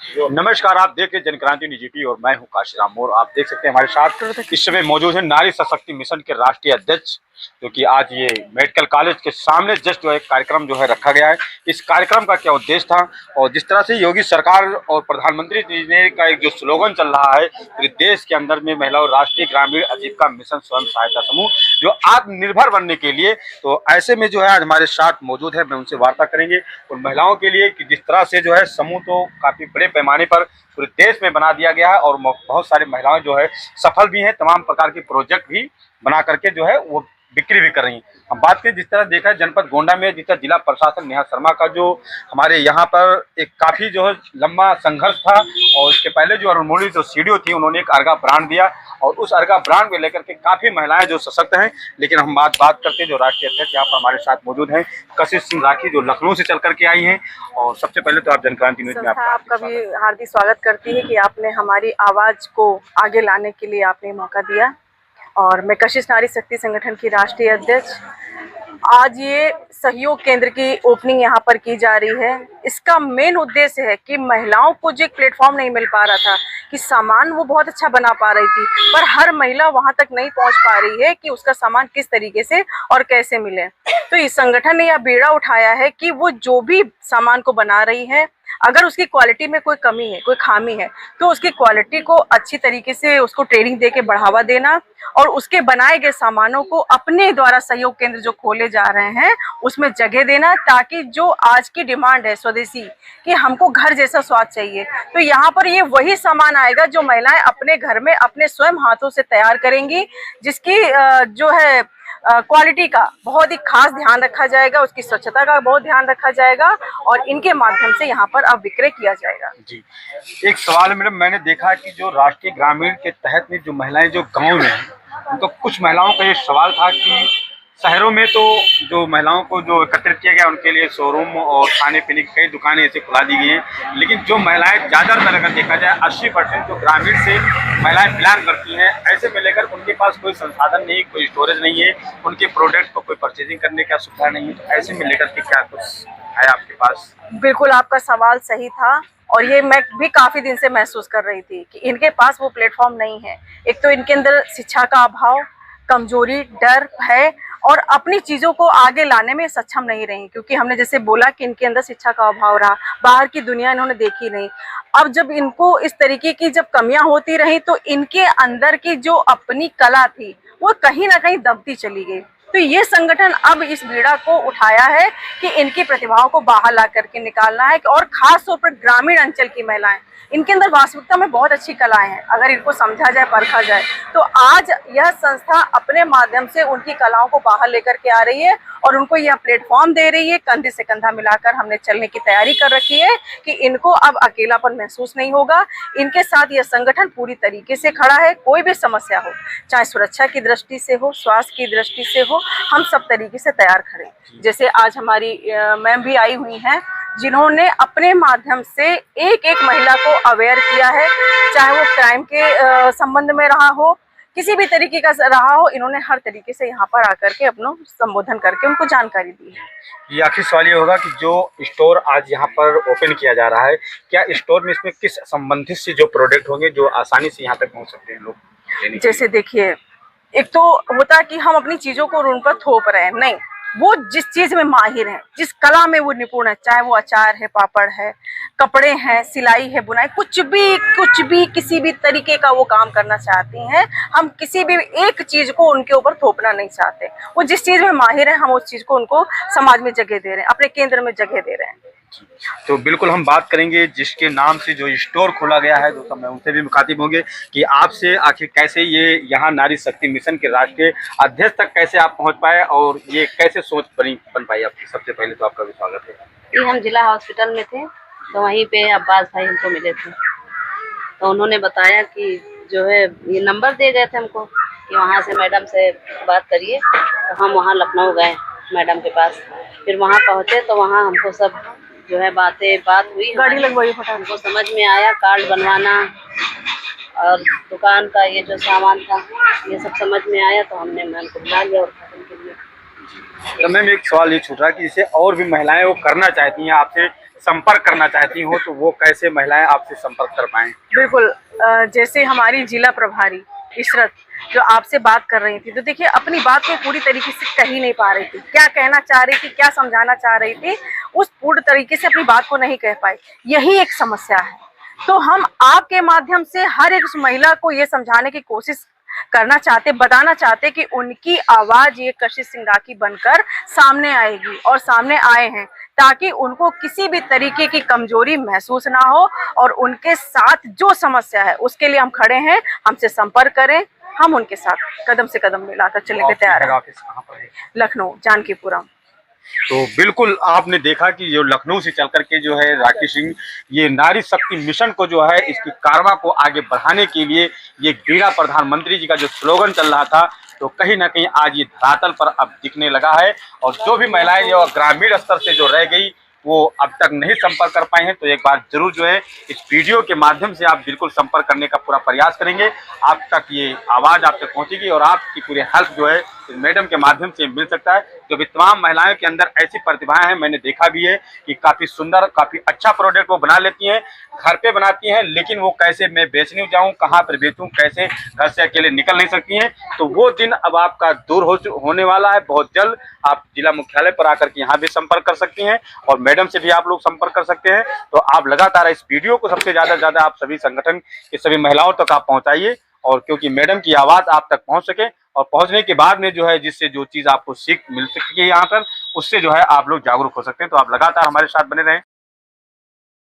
नमस्कार, आप देख रहे जनक्रांति न्यूज़ और मैं हूं काशीराम और आप देख सकते हैं हमारे साथ इस समय मौजूद है नारी सशक्ति मिशन के राष्ट्रीय अध्यक्ष, जो कि आज ये मेडिकल कॉलेज के सामने जस्ट जो है कार्यक्रम जो है रखा गया है। इस कार्यक्रम का क्या उद्देश्य था और जिस तरह से योगी सरकार और प्रधानमंत्री जी ने का एक जो स्लोगन चल रहा है पूरे देश के अंदर में महिलाओं राष्ट्रीय ग्रामीण आजीविका मिशन स्वयं सहायता समूह जो आत्मनिर्भर बनने के लिए, तो ऐसे में जो है आज हमारे साथ मौजूद है, मैं उनसे वार्ता करेंगे और महिलाओं के लिए कि जिस तरह से जो है समूह तो काफी बड़े पैमाने पर पूरे देश में बना दिया गया है और बहुत सारी महिलाएं जो है सफल भी हैं, तमाम प्रकार के प्रोजेक्ट भी बना करके जो है वो बिक्री भी कर रही हैं। हम बात करें जिस तरह देखा है जनपद गोंडा में जिस तरह जिला प्रशासन नेहा शर्मा का जो हमारे यहाँ पर एक काफी जो है लंबा संघर्ष था और इसके पहले जो अरुणमोली जो सीडीओ थी उन्होंने एक अर्गा ब्रांड दिया और उस अर्गा ब्रांड को लेकर के काफी महिलाएं जो सशक्त हैं। लेकिन हम बात करते हैं जो राष्ट्रीय अध्यक्ष यहाँ पर हमारे साथ मौजूद हैं कशिश सिंह राठी, जो लखनऊ से चल करके आई हैं। और सबसे पहले तो आप जनक्रांति न्यूज़ में आपका भी हार्दिक स्वागत करती है कि आपने हमारी आवाज को आगे लाने के लिए आपने मौका दिया। और मैं कशिश नारी शक्ति संगठन की राष्ट्रीय अध्यक्ष, आज ये सहयोग केंद्र की ओपनिंग यहाँ पर की जा रही है। इसका मेन उद्देश्य है कि महिलाओं को जो एक प्लेटफॉर्म नहीं मिल पा रहा था कि सामान वो बहुत अच्छा बना पा रही थी, पर हर महिला वहाँ तक नहीं पहुँच पा रही है कि उसका सामान किस तरीके से और कैसे मिले। तो इस संगठन ने यह बीड़ा उठाया है कि वो जो भी सामान को बना रही है, अगर उसकी क्वालिटी में कोई कमी है, कोई खामी है, तो उसकी क्वालिटी को अच्छी तरीके से उसको ट्रेनिंग दे के बढ़ावा देना और उसके बनाए गए सामानों को अपने द्वारा सहयोग केंद्र जो खोले जा रहे हैं उसमें जगह देना, ताकि जो आज की डिमांड है स्वदेशी कि हमको घर जैसा स्वाद चाहिए, तो यहाँ पर ये वही सामान आएगा जो महिलाएं अपने घर में अपने स्वयं हाथों से तैयार करेंगी, जिसकी जो है क्वालिटी का बहुत ही खास ध्यान रखा जाएगा, उसकी स्वच्छता का बहुत ध्यान रखा जाएगा और इनके माध्यम से यहाँ पर अब विक्रय किया जाएगा। जी, एक सवाल है मैडम, मैंने देखा कि जो राष्ट्रीय ग्रामीण के तहत में जो महिलाएं जो गांव में हैं, उनको कुछ महिलाओं का ये सवाल था कि शहरों में तो जो महिलाओं को जो एकत्रित किया गया उनके लिए शोरूम और खाने पीने की कई दुकानें ऐसे खुला दी गई हैं, लेकिन जो महिलाएं ज़्यादातर अगर देखा जाए 80% जो ग्रामीण से महिलाएं बिलोंग करती हैं, ऐसे में लेकर उनके पास कोई संसाधन नहीं, कोई स्टोरेज नहीं है, उनके प्रोडक्ट को कोई परचेजिंग करने का सुविधा नहीं है, तो ऐसे में लेकर के क्या कुछ है आपके पास? बिल्कुल, आपका सवाल सही था और ये मैं भी काफ़ी दिन से महसूस कर रही थी कि इनके पास वो प्लेटफॉर्म नहीं है। एक तो इनके अंदर शिक्षा का अभाव, कमजोरी, डर, भय और अपनी चीज़ों को आगे लाने में सक्षम नहीं रही, क्योंकि हमने जैसे बोला कि इनके अंदर शिक्षा का अभाव रहा, बाहर की दुनिया इन्होंने देखी नहीं। अब जब इनको इस तरीके की जब कमियां होती रही तो इनके अंदर की जो अपनी कला थी वो कहीं ना कहीं दबती चली गई। तो ये संगठन अब इस बीड़ा को उठाया है कि इनकी प्रतिभाओं को बाहर ला करके निकालना है और खास तौर पर ग्रामीण अंचल की महिलाएं, इनके अंदर वास्तविकता में बहुत अच्छी कलाएं हैं, अगर इनको समझा जाए, परखा जाए, तो आज यह संस्था अपने माध्यम से उनकी कलाओं को बाहर लेकर के आ रही है और उनको यह प्लेटफॉर्म दे रही है। कंधे से कंधा मिलाकर हमने चलने की तैयारी कर रखी है कि इनको अब अकेलापन महसूस नहीं होगा। इनके साथ यह संगठन पूरी तरीके से खड़ा है, कोई भी समस्या हो, चाहे सुरक्षा की दृष्टि से हो, स्वास्थ्य की दृष्टि से हो, हम सब तरीके से तैयार खड़े। जैसे आज हमारी मैम भी आई हुई हैं जिन्होंने अपने माध्यम से एक एक महिला को अवेयर किया है, चाहे वो क्राइम के संबंध में रहा हो, किसी भी तरीके का रहा हो, इन्होंने हर तरीके से यहाँ पर आकर के अपना संबोधन करके उनको जानकारी दी है। ये आखिर सवाल ये होगा कि जो स्टोर आज यहाँ पर ओपन किया जा रहा है, क्या स्टोर में इसमें किस संबंधित से जो प्रोडक्ट होंगे जो आसानी से यहाँ तक पहुँच सकते हैं लोग? जैसे देखिए, एक तो होता है कि हम अपनी चीजों को उन पर थोप रहे हैं, नहीं, वो जिस चीज में माहिर है, जिस कला में वो निपुण है, चाहे वो अचार है, पापड़ है, कपड़े हैं, सिलाई है, बुनाई, कुछ भी किसी भी तरीके का वो काम करना चाहती हैं, हम किसी भी एक चीज को उनके ऊपर थोपना नहीं चाहते। वो जिस चीज में माहिर है हम उस चीज को उनको समाज में जगह दे रहे हैं, अपने केंद्र में जगह दे रहे हैं। तो बिल्कुल हम बात करेंगे जिसके नाम से जो स्टोर खोला गया है, दोस्तों मैं उनसे भी मुखातिब होंगे कि आपसे आखिर कैसे ये यहाँ नारी शक्ति मिशन के राष्ट्रीय अध्यक्ष तक कैसे आप पहुँच पाए और ये कैसे सोच बन पाई आपकी। सबसे पहले तो आपका भी स्वागत है। ये हम जिला हॉस्पिटल में थे तो वहीं पे अब्बास भाई हमको मिले थे, तो उन्होंने बताया कि जो है ये नंबर दे गए थे हमको कि वहाँ से मैडम से बात करिए, तो हम वहाँ लखनऊ गए मैडम के पास। फिर वहाँ पहुँचे तो वहाँ हमको सब जो है बात हुई, गाड़ी लगवाई, हमको समझ में आया कार्ड बनवाना और दुकान का ये जो सामान था ये सब समझ में आया, तो हमने मैम को बुला लिया और खत्म कर दिया। तो मैम एक सवाल ये छूट रहा है कि जैसे और भी महिलाएं वो करना चाहती हैं, आपसे संपर्क करना चाहती हो तो वो कैसे महिलाएं आपसे संपर्क कर पाएं? बिल्कुल, जैसे हमारी जिला प्रभारी इशरत जो आपसे बात कर रही थी, तो देखिए अपनी बात को पूरी तरीके से कह ही नहीं पा रही थी, क्या कहना चाह रही थी, क्या समझाना चाह रही थी, उस पूर्ण तरीके से अपनी बात को नहीं कह पाई। यही एक समस्या है। तो हम आपके माध्यम से हर एक उस महिला को ये समझाने की कोशिश करना चाहते, बताना चाहते कि उनकी आवाज ये कशिश सिंह राखी बनकर सामने आएगी और सामने आए हैं, ताकि उनको किसी भी तरीके की कमजोरी महसूस ना हो और उनके साथ जो समस्या है उसके लिए हम खड़े हैं। हमसे संपर्क करें, हम उनके साथ कदम से कदम मिलाकर चलने के तैयार हैं। ऑफिस कहाँ पर है? लखनऊ जानकीपुरम। तो बिल्कुल आपने देखा कि जो लखनऊ से चल करके जो है राखी सिंह ये नारी शक्ति मिशन को जो है इसकी कारवा को आगे बढ़ाने के लिए ये बीड़ा प्रधानमंत्री जी का जो स्लोगन चल रहा था, तो कहीं ना कहीं आज ये धरातल पर अब दिखने लगा है। और जो भी महिलाएं जो ग्रामीण स्तर से जो रह गई वो अब तक नहीं संपर्क कर पाए हैं, तो एक बार जरूर जो है इस वीडियो के माध्यम से आप बिल्कुल संपर्क करने का पूरा प्रयास करेंगे। आप तक ये आवाज़ आप तक पहुंचेगी और आपकी पूरी हेल्प जो है इस मैडम के माध्यम से मिल सकता है। क्योंकि तमाम महिलाओं के अंदर ऐसी प्रतिभाएं हैं, मैंने देखा भी है कि काफ़ी सुंदर काफ़ी अच्छा प्रोडक्ट वो बना लेती हैं, घर पे बनाती हैं, लेकिन वो कैसे मैं बेचने जाऊँ, कहाँ पर बेचूँ, कैसे घर से अकेले निकल नहीं सकती हैं। तो वो दिन अब आपका दूर होने वाला है। बहुत जल्द आप जिला मुख्यालय पर आकर के यहाँ भी संपर्क कर सकती हैं और मैडम से भी आप लोग संपर्क कर सकते हैं। तो आप लगातार इस वीडियो को सबसे ज़्यादा आप सभी संगठन के सभी महिलाओं तक आप पहुँचाइए, और क्योंकि मैडम की आवाज़ आप तक पहुँच सके और पहुँचने के बाद में जो है जिससे जो चीज़ आपको सीख मिल सकती है यहाँ पर, उससे जो है आप लोग जागरूक हो सकते हैं। तो आप लगातार हमारे साथ बने रहें।